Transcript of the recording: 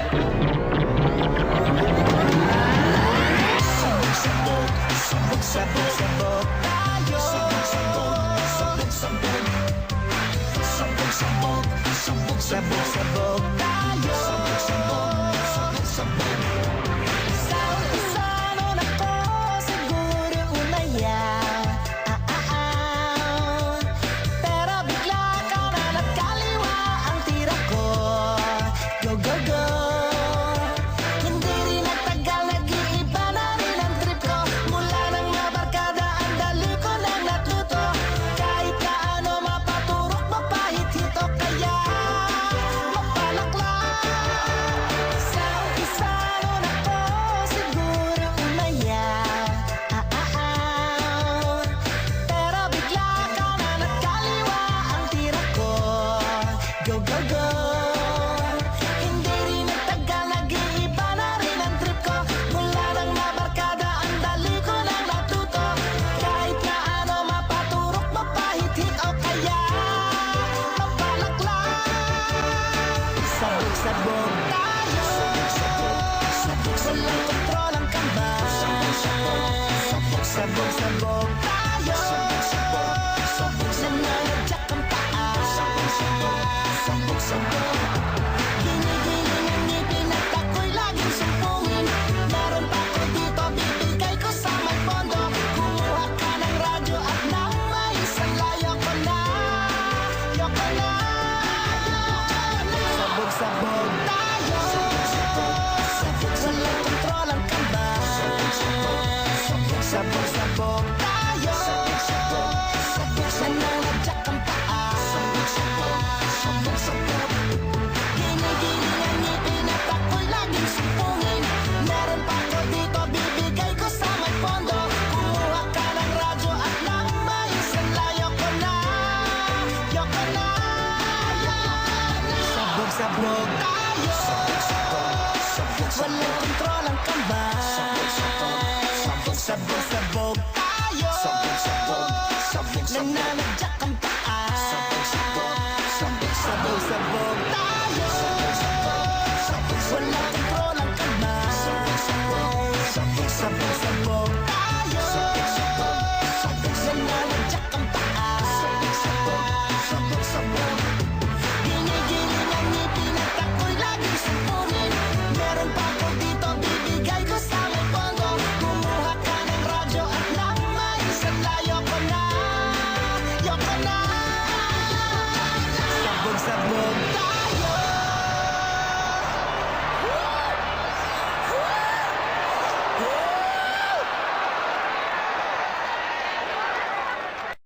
Sabog, sabog, sabog, sabog tayo. Sabog, sabog, sabog. Sabog, sabog, sabog, sabog, sabog tayo. Sabog, sabog, sabog, sabog. Sa umpisa nun ako siguro umayaw. Pero bigla ka na nagkaliwa ang tira ko. Go, go, go. Hindi rin nagtagal, nag-iiba na rin ang trip ko. Mula nang nabarkada, ang dali ko nang natuto. Kahit kaano mapaturok, mapahit-hit o kaya mapalakla. Sa umpisa nun ako siguro umayaw. Pero bigla ka na nagkaliwa ang tira ko. Go, go, go. Hindi rin nagtagal, nag-iiba na rin ang trip ko. Mula nang nabarkada, ang dali ko nang natuto. Kahit na ano mapaturok, mapahit-hit o kaya mapalakla. Sabog-sabog tayo. Walang kontrol ang kamba. Sabog-sabog tayo. Nananadyak ang paa. Sabog-sabog. Ginigiling ang ngipin at ako'y laging sumpungin. Meron pa ko dito, bibigay ko sa may pondo. Kumuha ka ng radyo at nang may isang layo ko na. Yoko na. Sabog-sabog tayo. Walang kontrol ang kamba. Sabog-sabog tayo. Nananadyak ang paa. Ginigiling ang ngipin at ako'y laging sumpungin. Meron pa ko dito, bibigay ko sa may pondo. Kumuha ka ng radyo at nang may isang layo ko na. Yoko na. Sabog-sabog tayo. Walang kontrol ang kamba. Sabog-sabog tayo.